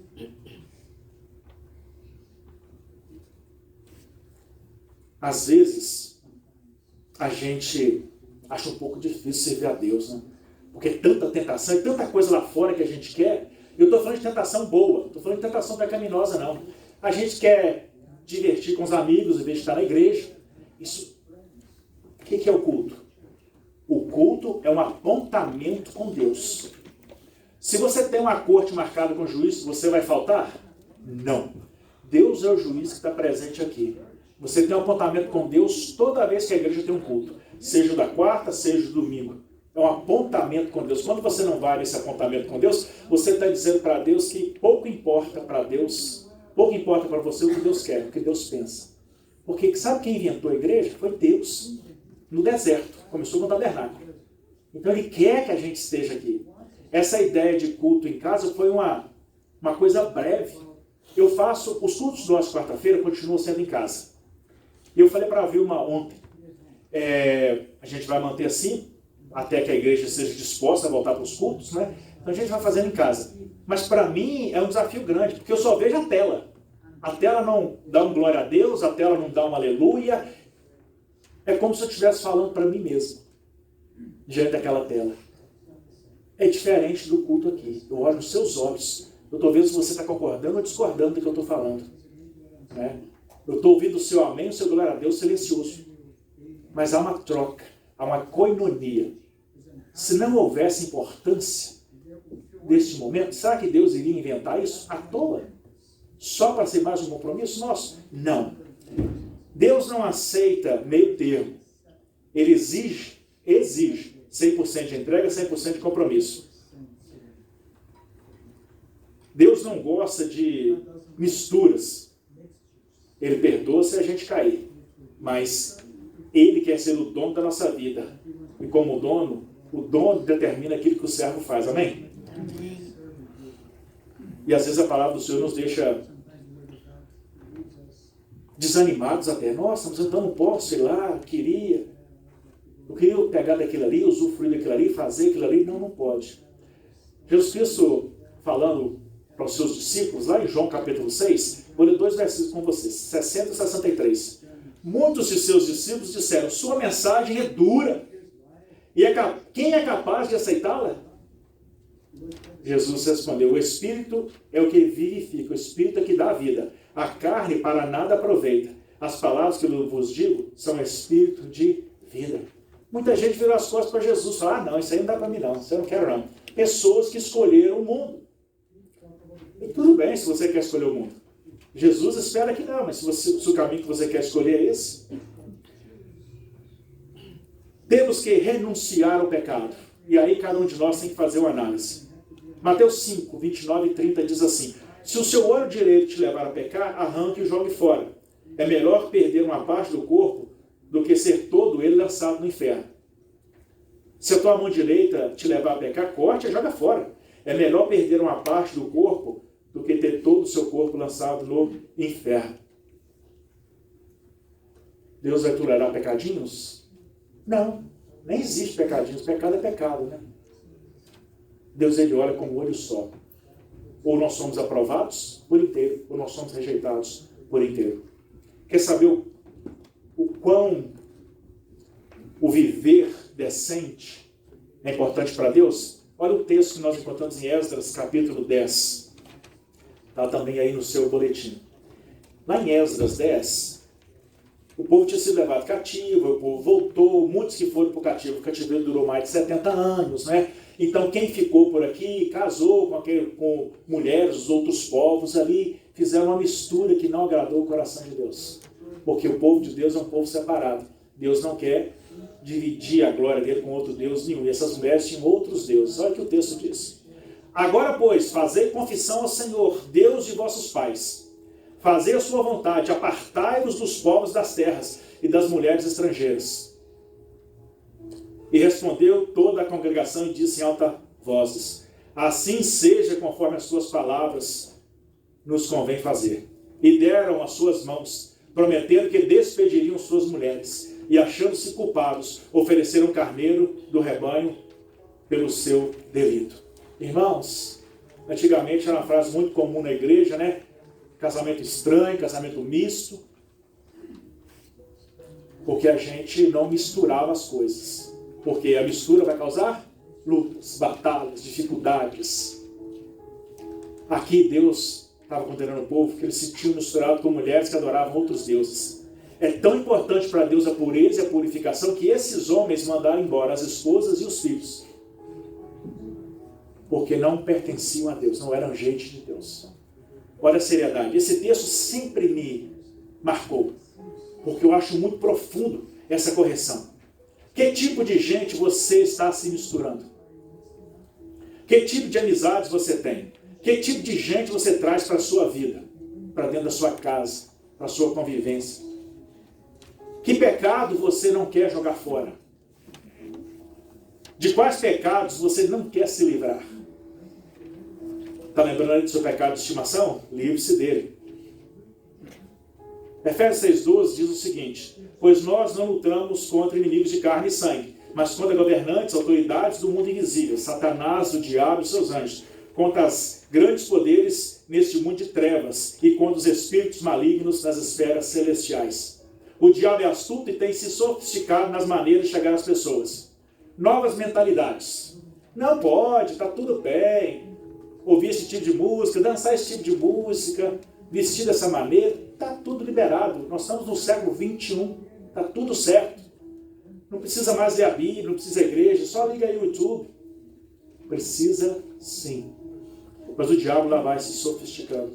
Às vezes, a gente acha um pouco difícil servir a Deus, né? Porque é tanta tentação e tanta coisa lá fora que a gente quer. Eu estou falando de tentação boa, não estou falando de tentação pecaminosa, não. A gente quer divertir com os amigos em vez de estar na igreja. Isso. O que é o culto? O culto é um apontamento com Deus. Se você tem uma corte marcada com juízo, você vai faltar? Não. Deus é o juiz que está presente aqui. Você tem um apontamento com Deus toda vez que a igreja tem um culto. Seja da quarta, seja do domingo. É um apontamento com Deus. Quando você não vai nesse apontamento com Deus, você está dizendo para Deus que pouco importa para Deus, pouco importa para você o que Deus quer, o que Deus pensa. Porque sabe quem inventou a igreja? Foi Deus. No deserto. Começou com o tabernáculo. Então ele quer que a gente esteja aqui. Essa ideia de culto em casa foi uma coisa breve. Eu faço, os cultos nossa quarta-feira continuam sendo em casa. E eu falei para a Vilma ontem, a gente vai manter assim, até que a igreja seja disposta a voltar para os cultos, né? Então a gente vai fazendo em casa. Mas para mim é um desafio grande, porque eu só vejo a tela. A tela não dá um glória a Deus, a tela não dá um aleluia. É como se eu estivesse falando para mim mesmo, diante daquela tela. É diferente do culto aqui. Eu olho nos seus olhos. Eu estou vendo se você está concordando ou discordando do que eu estou falando. Né? Eu estou ouvindo o seu amém, o seu glória a Deus silencioso. Mas há uma troca, há uma koinonia. Se não houvesse importância neste momento, será que Deus iria inventar isso à toa? Só para ser mais um compromisso nosso? Não. Deus não aceita meio termo. Ele exige 100% de entrega, 100% de compromisso. Deus não gosta de misturas. Ele perdoa se a gente cair. Mas Ele quer ser o dono da nossa vida. E como dono, o dono determina aquilo que o servo faz. Amém? Amém. E às vezes a palavra do Senhor nos deixa desanimados até. Nossa, mas então não posso, sei lá, eu queria pegar daquilo ali, usufruir daquilo ali, fazer aquilo ali. Não, não pode. Jesus Cristo, falando para os seus discípulos, lá em João capítulo 6, vou ler 2 versículos com vocês, 60 e 63. Muitos de seus discípulos disseram, sua mensagem é dura, e quem é capaz de aceitá-la? Jesus respondeu, o Espírito é o que vivifica, o Espírito é que dá vida. A carne para nada aproveita. As palavras que eu vos digo são Espírito de vida. Muita gente virou as costas para Jesus e falou, não, isso aí não dá para mim não, isso eu não quero não. Pessoas que escolheram o mundo. E tudo bem se você quer escolher o mundo. Jesus espera que não, mas se o caminho que você quer escolher é esse. Temos que renunciar ao pecado. E aí cada um de nós tem que fazer uma análise. Mateus 5, 29 e 30 diz assim, se o seu olho direito te levar a pecar, arranque e jogue fora. É melhor perder uma parte do corpo do que ser todo ele lançado no inferno. Se a tua mão direita te levar a pecar, corte e joga fora. É melhor perder uma parte do corpo do que ter todo o seu corpo lançado no inferno. Deus vai tolerar pecadinhos? Não, nem existe pecadinhos. Pecado é pecado, né? Deus, ele olha com um olho só. Ou nós somos aprovados por inteiro, ou nós somos rejeitados por inteiro. Quer saber o quão o viver decente é importante para Deus? Olha o texto que nós encontramos em Esdras, capítulo 10. Está também aí no seu boletim. Lá em Esdras 10, o povo tinha sido levado cativo, o povo voltou, muitos que foram para o cativo. O cativeiro durou mais de 70 anos, né? Então quem ficou por aqui, casou com mulheres dos outros povos ali, fizeram uma mistura que não agradou o coração de Deus. Porque o povo de Deus é um povo separado. Deus não quer dividir a glória dele com outro Deus nenhum. E essas mulheres tinham outros deuses. Olha o que o texto diz. Agora, pois, fazei confissão ao Senhor, Deus de vossos pais. Fazei a sua vontade, apartai-vos dos povos das terras e das mulheres estrangeiras. E respondeu toda a congregação e disse em alta vozes, assim seja conforme as suas palavras nos convém fazer. E deram as suas mãos, prometendo que despediriam suas mulheres, e achando-se culpados, ofereceram um carneiro do rebanho pelo seu delito. Irmãos, antigamente era uma frase muito comum na igreja, né? Casamento estranho, casamento misto, porque a gente não misturava as coisas. Porque a mistura vai causar lutas, batalhas, dificuldades. Aqui Deus estava condenando o povo que eles se tinham misturado com mulheres que adoravam outros deuses. É tão importante para Deus a pureza e a purificação que esses homens mandaram embora as esposas e os filhos. Porque não pertenciam a Deus, não eram gente de Deus. Olha a seriedade. Esse texto sempre me marcou, porque eu acho muito profundo essa correção. Que tipo de gente você está se misturando? Que tipo de amizades você tem? Que tipo de gente você traz para a sua vida? Para dentro da sua casa, para a sua convivência? Que pecado você não quer jogar fora? De quais pecados você não quer se livrar? Está lembrando aí do seu pecado de estimação? Livre-se dele. Efésios 6,12 diz o seguinte, pois nós não lutamos contra inimigos de carne e sangue, mas contra governantes, autoridades do mundo invisível, Satanás, o diabo e seus anjos, contra os grandes poderes neste mundo de trevas e contra os espíritos malignos nas esferas celestiais. O diabo é astuto e tem se sofisticado nas maneiras de chegar às pessoas. Novas mentalidades. Não pode, está tudo bem. Ouvir esse tipo de música, dançar esse tipo de música, vestir dessa maneira, está tudo liberado. Nós estamos no século 21, está tudo certo. Não precisa mais ler a Bíblia, não precisa igreja, só liga aí o YouTube. Precisa sim. Mas o diabo lá vai se sofisticando.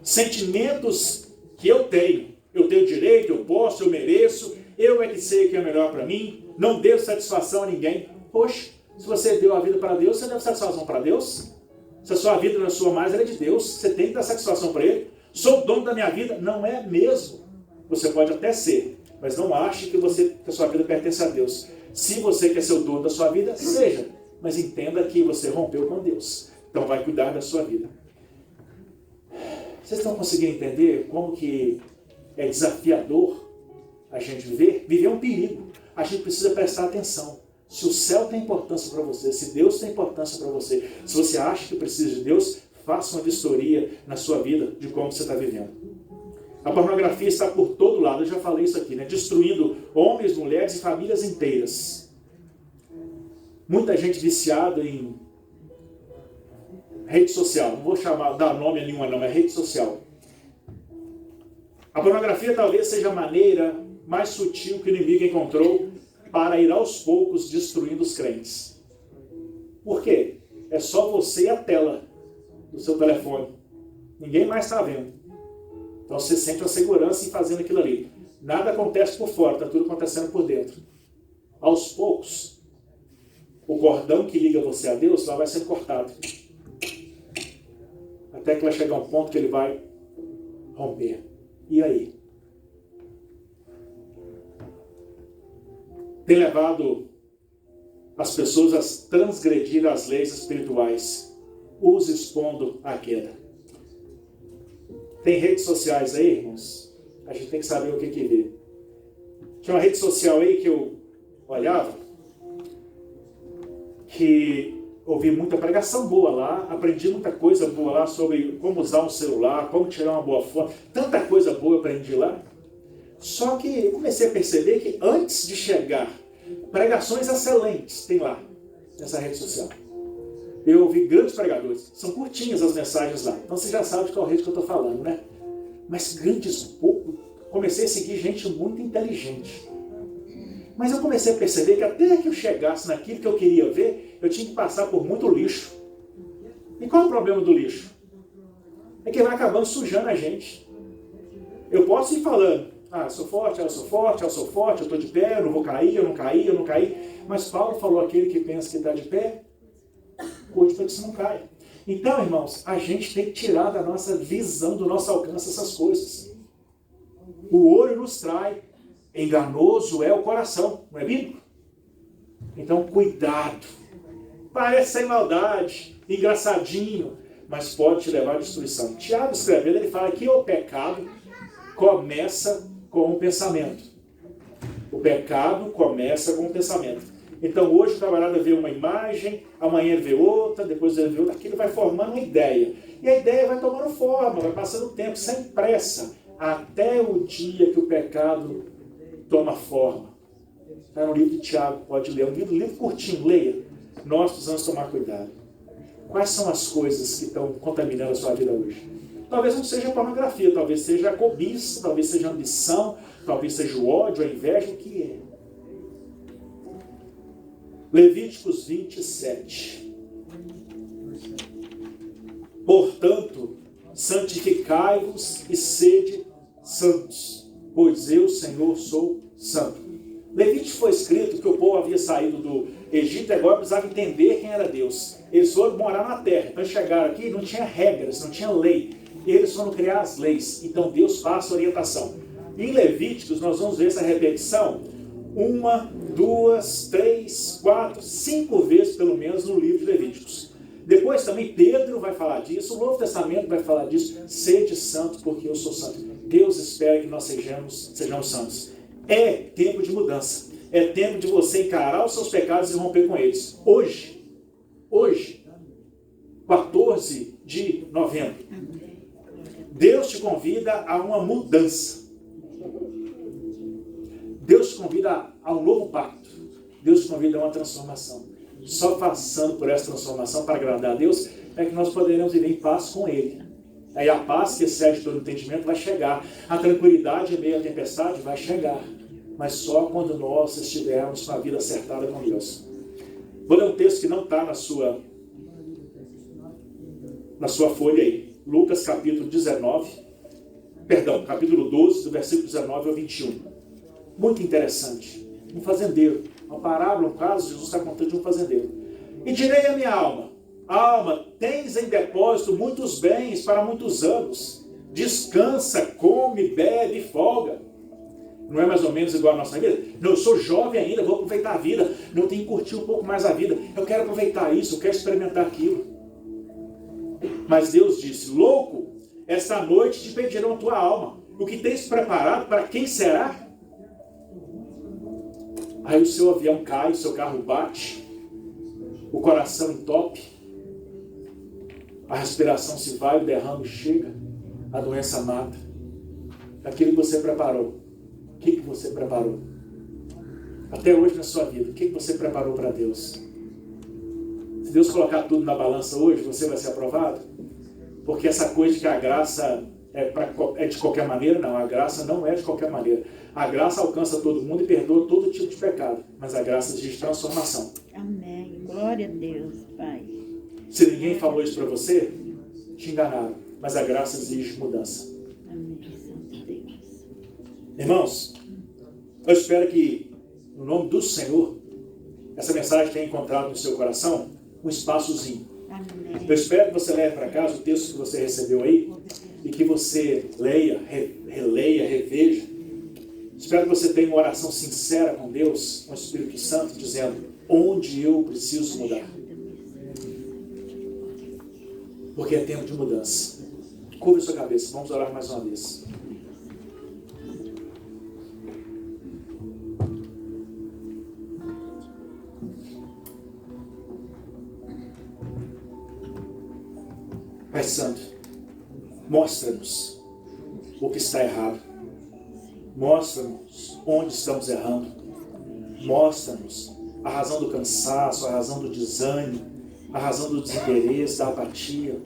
Sentimentos que eu tenho direito, eu posso, eu mereço, eu é que sei o que é melhor para mim, não devo satisfação a ninguém. Poxa, se você deu a vida para Deus, você deu satisfação para Deus? Se a sua vida não é sua mais, ela é de Deus. Você tem que dar satisfação para Ele. Sou o dono da minha vida. Não é mesmo. Você pode até ser, mas não ache que a sua vida pertence a Deus. Se você quer ser o dono da sua vida, seja. Mas entenda que você rompeu com Deus. Então vai cuidar da sua vida. Vocês estão conseguindo entender como que é desafiador a gente viver, viver é um perigo. A gente precisa prestar atenção. Se o céu tem importância para você, se Deus tem importância para você, se você acha que precisa de Deus, faça uma vistoria na sua vida de como você está vivendo. A pornografia está por todo lado, eu já falei isso aqui, né? Destruindo homens, mulheres e famílias inteiras. Muita gente viciada em rede social, não vou dar nome a nenhuma não, é rede social. A pornografia talvez seja a maneira mais sutil que o inimigo encontrou para ir aos poucos destruindo os crentes. Por quê? É só você e a tela do seu telefone. Ninguém mais está vendo. Então você sente uma segurança em fazendo aquilo ali. Nada acontece por fora, está tudo acontecendo por dentro. Aos poucos, o cordão que liga você a Deus lá vai sendo cortado. Até que vai chegar um ponto que ele vai romper. E aí? Tem levado as pessoas a transgredir as leis espirituais, os expondo à queda. Tem redes sociais aí, irmãos? A gente tem que saber o que ver. Tinha uma rede social aí que eu olhava, que ouvi muita pregação boa lá, aprendi muita coisa boa lá sobre como usar um celular, como tirar uma boa foto, tanta coisa boa eu aprendi lá. Só que eu comecei a perceber que antes de chegar, pregações excelentes tem lá, nessa rede social. Eu ouvi grandes pregadores, são curtinhas as mensagens lá, então você já sabe de qual rede que eu estou falando, né? Mas grandes, comecei a seguir gente muito inteligente. Mas eu comecei a perceber que até que eu chegasse naquilo que eu queria ver, eu tinha que passar por muito lixo. E qual é o problema do lixo? É que vai acabando sujando a gente. Eu posso ir falando, eu sou forte, eu sou forte, eu sou forte, eu estou de pé, eu não vou cair, eu não caí, eu não caí. Mas Paulo falou, aquele que pensa que está de pé, hoje para que isso não caia. Então, irmãos, a gente tem que tirar da nossa visão, do nosso alcance essas coisas. O olho nos trai, enganoso é o coração, não é bíblico? Então, cuidado. Parece sem maldade, engraçadinho, mas pode te levar à destruição. Tiago escrevendo, ele fala que o pecado começa com o pensamento. O pecado começa com o pensamento. Então hoje o camarada vê uma imagem, amanhã ele vê outra, depois ele vê outra, aquilo vai formando uma ideia. E a ideia vai tomando forma, vai passando o tempo, sem pressa, até o dia que o pecado toma forma. Está no livro de Tiago, pode ler, um livro curtinho, leia. Nós precisamos tomar cuidado. Quais são as coisas que estão contaminando a sua vida hoje? Talvez não seja a pornografia, talvez seja a cobiça, talvez seja a ambição, talvez seja o ódio, a inveja, o que é? Levíticos 27. Portanto, santificai-vos e sede santos, pois eu, Senhor, sou santo. Levítico foi escrito que o povo havia saído do Egito e agora precisava entender quem era Deus. Eles foram morar na terra. Então chegaram aqui, não tinha regras, não tinha lei. Eles foram criar as leis. Então Deus passa a orientação. Em Levíticos nós vamos ver essa repetição 1, 2, 3, 4, 5 vezes pelo menos no livro de Levíticos. Depois também Pedro vai falar disso, o Novo Testamento vai falar disso. Sede santos porque eu sou santo. Deus espera que nós sejamos santos. É tempo de mudança. É tempo de você encarar os seus pecados e romper com eles. Hoje, 14 de novembro, Deus te convida a uma mudança. Deus te convida a um novo pacto. Deus te convida a uma transformação. Só passando por essa transformação para agradar a Deus é que nós poderemos viver em paz com Ele. Aí a paz que excede todo entendimento vai chegar. A tranquilidade em meio à tempestade vai chegar. Mas só quando nós estivermos com a vida acertada com Deus. Vou ler um texto que não está na sua folha aí. Lucas capítulo 12, do versículo 19 ao 21. Muito interessante. Um fazendeiro. Uma parábola, um caso, Jesus está contando de um fazendeiro. E direi a minha alma, alma, tens em depósito muitos bens para muitos anos. Descansa, come, bebe e folga. Não é mais ou menos igual a nossa vida? Não, eu sou jovem ainda, vou aproveitar a vida. Não tenho que curtir um pouco mais a vida. Eu quero aproveitar isso, eu quero experimentar aquilo. Mas Deus disse, louco, esta noite te pedirão tua alma. o que tens preparado para quem será? Aí o seu avião cai, o seu carro bate, o coração entope, a respiração se vai, o derrame chega, a doença mata. Aquilo que você preparou, o que você preparou? Até hoje na sua vida, o que você preparou para Deus? Se Deus colocar tudo na balança hoje, você vai ser aprovado? Porque essa coisa de que a graça é de qualquer maneira, não, a graça não é de qualquer maneira. A graça alcança todo mundo e perdoa todo tipo de pecado, mas a graça exige transformação. Amém. Glória a Deus, Pai. Se ninguém falou isso para você, te enganaram, mas a graça exige mudança. Amém, Santo Deus. Irmãos, eu espero que, no nome do Senhor, essa mensagem tenha encontrado no seu coração um espaçozinho. Amém. Eu espero que você leve para casa o texto que você recebeu aí e que você leia, releia, reveja. Espero que você tenha uma oração sincera com Deus, com o Espírito Santo, dizendo onde eu preciso mudar. Porque é tempo de mudança. Curva a sua cabeça, vamos orar mais uma vez. Pai Santo, mostra-nos o que está errado. Mostra-nos onde estamos errando. Mostra-nos a razão do cansaço, a razão do desânimo, a razão do desinteresse, da apatia.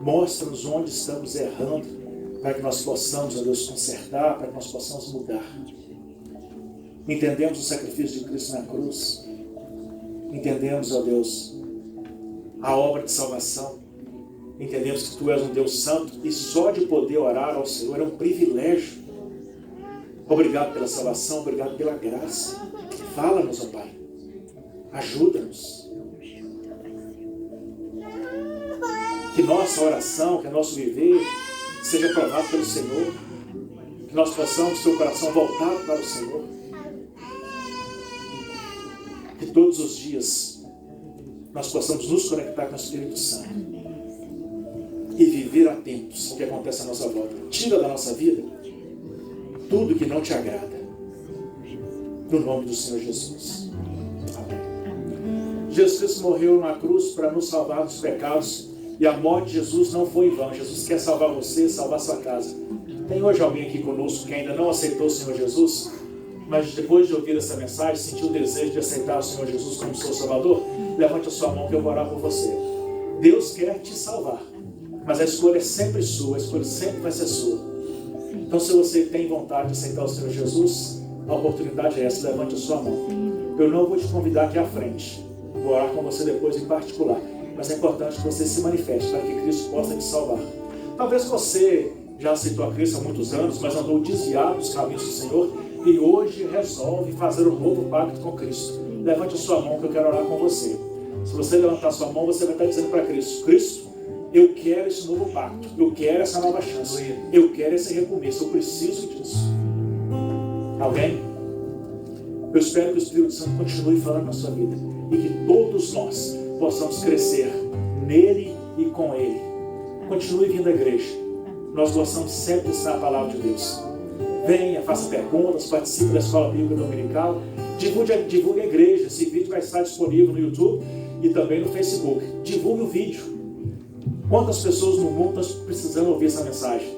Mostra-nos onde estamos errando, para que nós possamos, ó Deus, consertar, para que nós possamos mudar. Entendemos o sacrifício de Cristo na cruz. Entendemos, ó Deus, a obra de salvação. Entendemos que Tu és um Deus santo e só de poder orar ao Senhor é um privilégio. Obrigado pela salvação, obrigado pela graça. Fala-nos, ó Pai. Ajuda-nos. Que nossa oração, que nosso viver seja aprovado pelo Senhor. Que nós possamos ter o coração voltado para o Senhor. Que todos os dias nós possamos nos conectar com o Espírito Santo. E viver atentos ao que acontece à nossa volta. Tira da nossa vida tudo que não te agrada. No nome do Senhor Jesus. Amém. Jesus Cristo morreu na cruz para nos salvar dos pecados. E a morte de Jesus não foi em vão. Jesus quer salvar você, salvar sua casa. Tem hoje alguém aqui conosco que ainda não aceitou o Senhor Jesus, mas depois de ouvir essa mensagem, sentiu o desejo de aceitar o Senhor Jesus como seu Salvador? Levante a sua mão que eu vou orar por você. Deus quer te salvar, mas a escolha é sempre sua, a escolha sempre vai ser sua. Então, se você tem vontade de aceitar o Senhor Jesus, a oportunidade é essa, levante a sua mão. Eu não vou te convidar aqui à frente, vou orar com você depois em particular, mas é importante que você se manifeste para que Cristo possa te salvar. Talvez você já aceitou a Cristo há muitos anos, mas andou desviado dos caminhos do Senhor e hoje resolve fazer um novo pacto com Cristo. Levante a sua mão que eu quero orar com você. Se você levantar a sua mão, você vai estar dizendo para Cristo: Cristo, eu quero esse novo pacto, eu quero essa nova chance, eu quero esse recomeço, eu preciso disso. Alguém? Eu espero que o Espírito Santo continue falando na sua vida e que todos nós possamos crescer nele e com ele. Continue vindo à igreja. Nós gostamos sempre de estar a palavra de Deus. Venha, faça perguntas, participe da escola bíblica dominical, divulgue a igreja. Esse vídeo vai estar disponível no YouTube e também no Facebook. Divulgue o vídeo. Quantas pessoas no mundo estão precisando ouvir essa mensagem?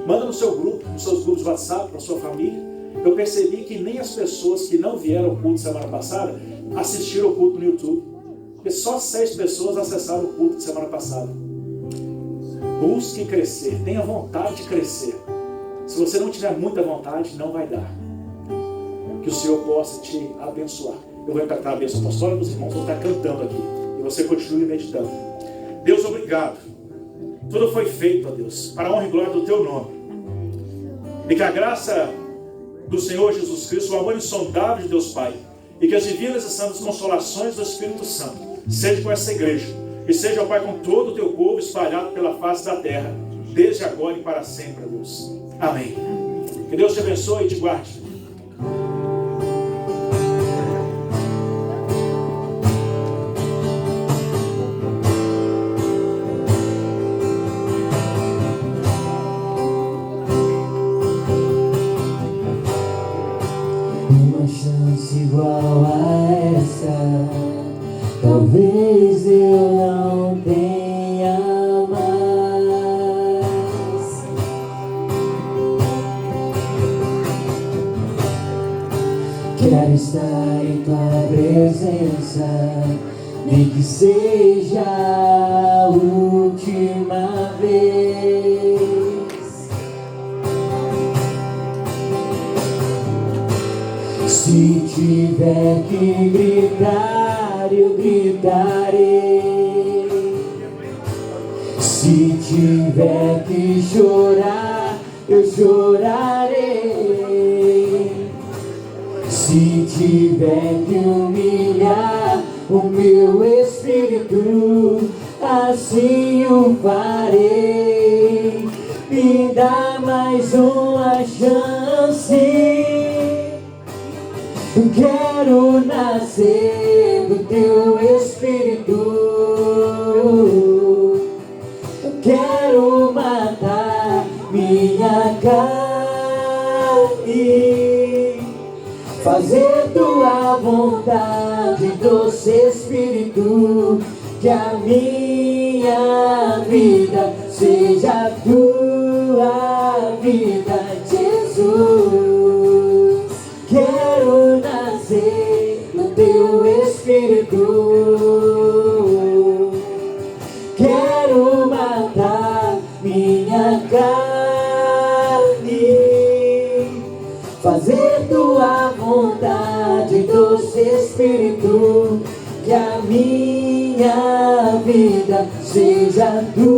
Manda no seu grupo, nos seus grupos de WhatsApp, para a sua família. Eu percebi que nem as pessoas que não vieram ao culto semana passada assistiram ao culto no YouTube. Porque só 6 pessoas acessaram o culto de semana passada. Busque crescer, tenha vontade de crescer. Se você não tiver muita vontade, não vai dar. Que o Senhor possa te abençoar. Eu vou impactar a bênção apostólica dos irmãos, vou estar cantando aqui. E você continue meditando. Deus, obrigado. Tudo foi feito, ó Deus, para a honra e glória do Teu nome. E que a graça do Senhor Jesus Cristo, o amor insondável de Deus Pai, e que as divinas e santas consolações do Espírito Santo seja com essa igreja, e seja, ó Pai, com todo o Teu povo espalhado pela face da terra, desde agora e para sempre, ó Deus. Amém. Que Deus te abençoe e te guarde. Quero estar em tua presença, nem que seja a última vez. Se tiver que gritar, eu gritarei. Se tiver que chorar, eu chorarei. Se tiver que humilhar o meu espírito, assim o farei. Me dá mais uma chance. Quero nascer do teu espírito. Quero matar minha carne, fazer tua vontade, doce Espírito. Que a minha vida seja a tua vida, Jesus. Quero nascer no teu Espírito. Quero matar minha carne, fazer tua vontade, doce Espírito. Que a minha vida seja tua